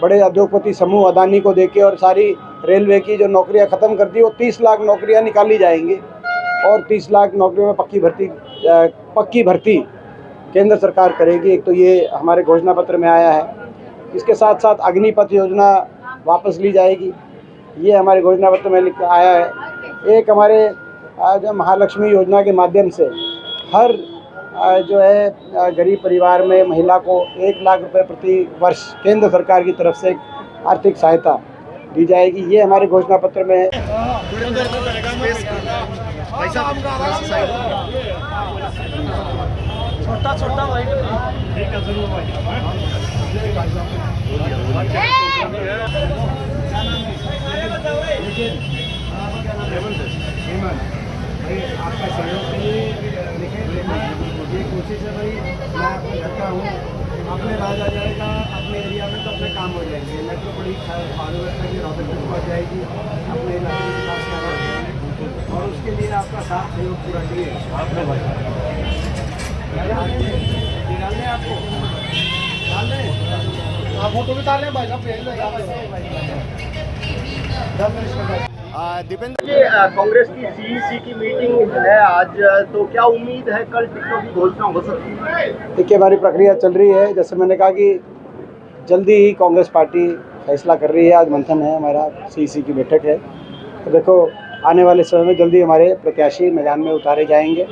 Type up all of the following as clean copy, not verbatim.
बड़े उद्योगपति समूह अदानी को देके और सारी रेलवे की जो नौकरियां ख़त्म कर दी, वो 30 लाख नौकरियां निकाली जाएंगी और 30 लाख नौकरियों में पक्की भर्ती केंद्र सरकार करेगी। एक तो ये हमारे घोषणा पत्र में आया है। इसके साथ साथ अग्निपथ योजना वापस ली जाएगी, ये हमारे घोषणा पत्र में आया है। एक हमारे जो महालक्ष्मी योजना के माध्यम से हर जो है गरीब परिवार में महिला को 1 लाख रुपए प्रति वर्ष केंद्र सरकार की तरफ से आर्थिक सहायता दी जाएगी, ये हमारे घोषणा पत्र में है। छोटा भाई आपका सहयोग के लिए ये कोशिश है भाई, मैं आपको करता हूँ। अपने राज आ जाएगा, अपने एरिया में तो अपने काम हो जाएंगे। मेट्रो बड़ी व्यवस्था की रोहतक तक पहुँच जाएगी, अपने इलाके के विकास करा और उसके लिए आपका साथ सहयोग पूरा चाहिए। आपको आप फोटो भी डाल लें भाई साहब, दीपेंद्र जी, कांग्रेस की सीईसी की मीटिंग है आज, तो क्या उम्मीद है कल टिकटों की घोषणा हो सकती है? देखिए, हमारी प्रक्रिया चल रही है। जैसे मैंने कहा कि जल्दी ही कांग्रेस पार्टी फैसला कर रही है। आज मंथन है, हमारा सीईसी की बैठक है, तो देखो आने वाले समय में जल्दी हमारे प्रत्याशी मैदान में उतारे जाएंगे।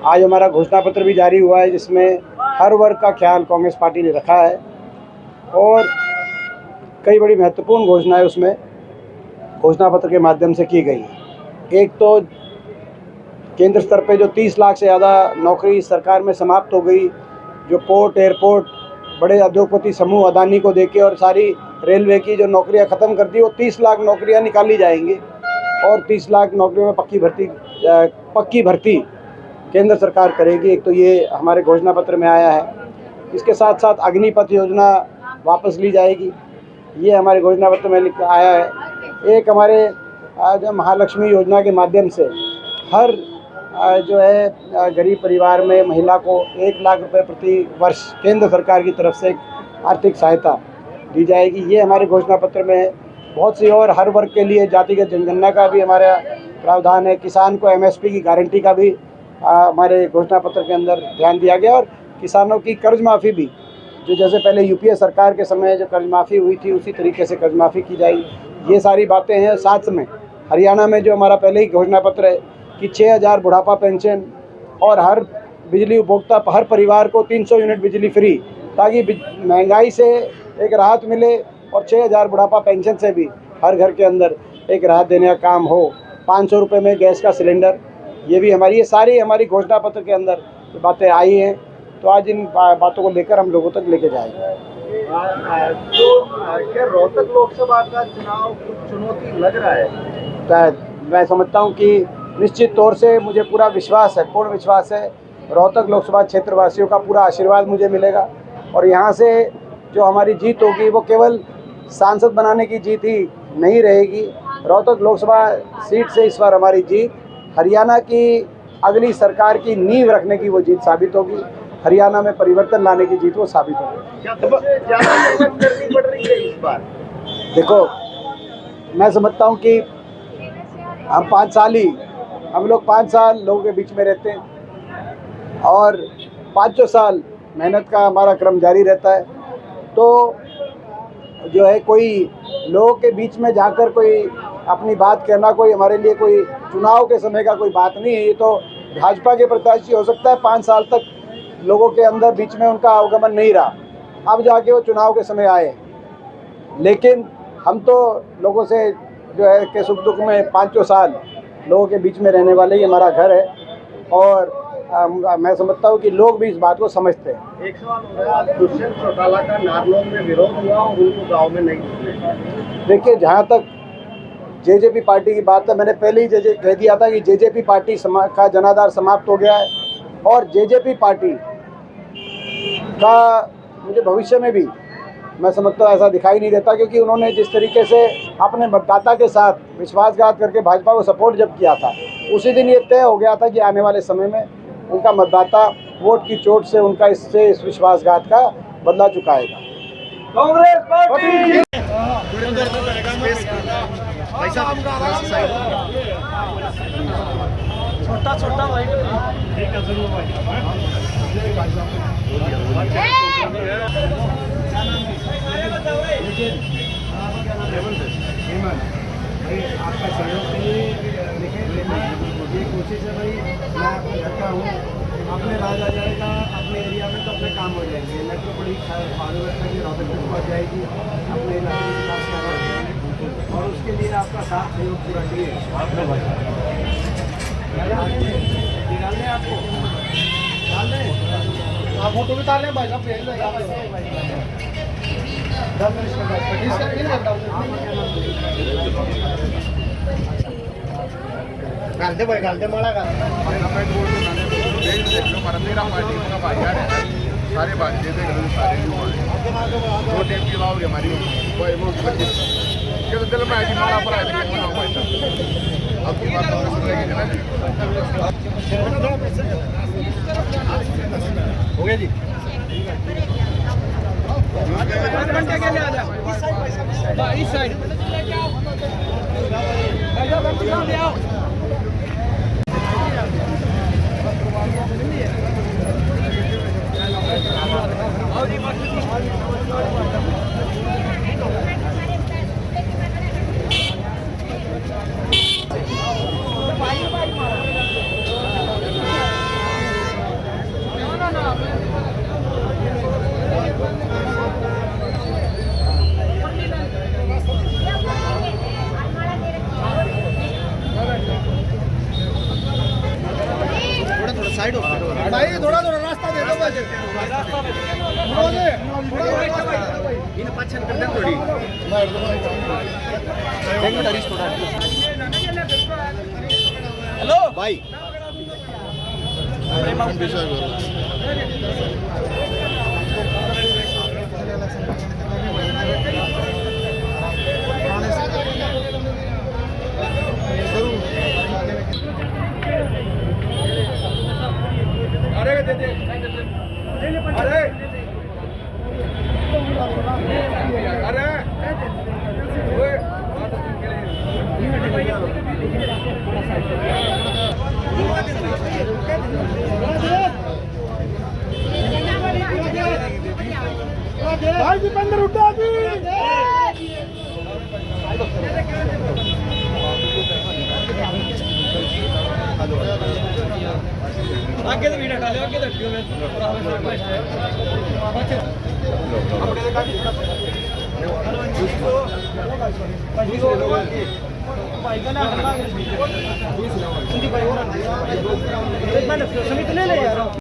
आज हमारा घोषणा पत्र भी जारी हुआ है, जिसमें हर वर्ग का ख्याल कांग्रेस पार्टी ने रखा है और कई बड़ी महत्वपूर्ण घोषणाएं उसमें घोषणा पत्र के माध्यम से की गई है। एक तो केंद्र स्तर पे जो 30 लाख से ज़्यादा नौकरी सरकार में समाप्त हो गई, जो पोर्ट एयरपोर्ट बड़े उद्योगपति समूह अदानी को देके और सारी रेलवे की जो नौकरियां ख़त्म कर दी, वो 30 लाख नौकरियां निकाली जाएंगी और 30 लाख नौकरियों में पक्की भर्ती केंद्र सरकार करेगी। एक तो ये हमारे घोषणा पत्र में आया है। इसके साथ साथ अग्निपथ योजना वापस ली जाएगी, ये हमारे घोषणा पत्र में आया है। एक हमारे जो महालक्ष्मी योजना के माध्यम से हर जो है गरीब परिवार में महिला को 1 लाख रुपए प्रति वर्ष केंद्र सरकार की तरफ से आर्थिक सहायता दी जाएगी, ये हमारे घोषणा पत्र में है। बहुत सी और हर वर्ग के लिए जातिगत जनगणना का भी हमारा प्रावधान है। किसान को एमएसपी की गारंटी का भी हमारे घोषणा पत्र के अंदर ध्यान दिया गया और किसानों की कर्ज माफ़ी भी, जो जैसे पहले यूपीए सरकार के समय जो कर्ज माफ़ी हुई थी, उसी तरीके से कर्ज माफ़ी की जाएगी। ये सारी बातें हैं। साथ में हरियाणा में जो हमारा पहले ही घोषणा पत्र है कि 6000 बुढ़ापा पेंशन और हर बिजली उपभोक्ता हर परिवार को 300 यूनिट बिजली फ्री, ताकि महंगाई से एक राहत मिले और 6000 बुढ़ापा पेंशन से भी हर घर के अंदर एक राहत देने का काम हो। 500 रुपये में गैस का सिलेंडर, ये भी ये सारी हमारी घोषणा पत्र के अंदर बातें आई हैं। तो आज इन बातों को लेकर हम लोगों तक लेके जाएंगे। तो क्या रोहतक लोकसभा का चुनाव कुछ चुनौती लग रहा है? मैं समझता हूँ कि निश्चित तौर से मुझे पूरा विश्वास है, पूर्ण विश्वास है। रोहतक लोकसभा क्षेत्र वासियों का पूरा आशीर्वाद मुझे मिलेगा और यहाँ से जो हमारी जीत होगी वो केवल सांसद बनाने की जीत ही नहीं रहेगी। रोहतक लोकसभा सीट से इस बार हमारी जीत हरियाणा की अगली सरकार की नींव रखने की वो जीत साबित होगी। हरियाणा में परिवर्तन लाने की जीत वो साबित होगी। क्या सबसे ज़्यादा मेहनत करनी पड़ रही है इस बार? देखो, मैं समझता हूँ कि हम लोग 5 साल लोगों के बीच में रहते हैं और 5 साल मेहनत का हमारा क्रम जारी रहता है। तो जो है कोई लोगों के बीच में जाकर कोई अपनी बात कहना कोई हमारे लिए कोई चुनाव के समय का कोई बात नहीं है। ये तो भाजपा के प्रत्याशी हो सकता है 5 साल तक लोगों के अंदर बीच में उनका आवागमन नहीं रहा, अब जाके वो चुनाव के समय आए। लेकिन हम तो लोगों से जो है कि सुख दुख में 5 साल लोगों के बीच में रहने वाले ही हमारा घर है और मैं समझता हूँ कि लोग भी इस बात को समझते हैं। एक सवाल हो रहा है, दुष्यंत चौटाला का नारनौल में विरोध हुआ और उनको गाँव में नहीं घुसने। देखिए, जहाँ तक जेजेपी पार्टी की बात है, मैंने पहले ही कह दिया था कि जेजेपी पार्टी का जनाधार समाप्त हो गया है और जेजेपी पार्टी का मुझे भविष्य में भी मैं समझता हूँ ऐसा दिखाई नहीं देता, क्योंकि उन्होंने जिस तरीके से अपने मतदाता के साथ विश्वासघात करके भाजपा को सपोर्ट जब किया था, उसी दिन ये तय हो गया था कि आने वाले समय में उनका मतदाता वोट की चोट से उनका इस विश्वासघात का बदला चुकाएगा। कांग्रेस पार्टी छोटा छोटा भाई आपका सहयोग के लिए ये कोशिश है भाई। मैं अपने घर का हूँ, अपने राज आ जाएगा अपने एरिया में तो अपने काम हो जाएंगे। मेट्रो बड़ी व्यवस्था की रौनक पहुँच जाएगी, अपने इलाके में विकास करेंगे और उसके लिए आपका साथ सहयोग पूरा चाहिए। निकालने आपको डालने आप फोटो भी डालें भाई साहब, भेज देगा 10 घालते भाई घालते मला सारे बातचीत सारे दो टीम की लाओगे हमारी दिल में आएगी माला पर आएगी आपकी बात हो गया जी। इस साइड साइड हो भाई, थोड़ा थोड़ा रास्ता दे दो भाई, इन पाछन कर दे थोड़ी हेलो भाई भाई दीपेंद्र उठा दी आगे तो वीडियो डाले आगे तो वीडियो में भाई का ना हल्ला भाई और समित ले ले यार।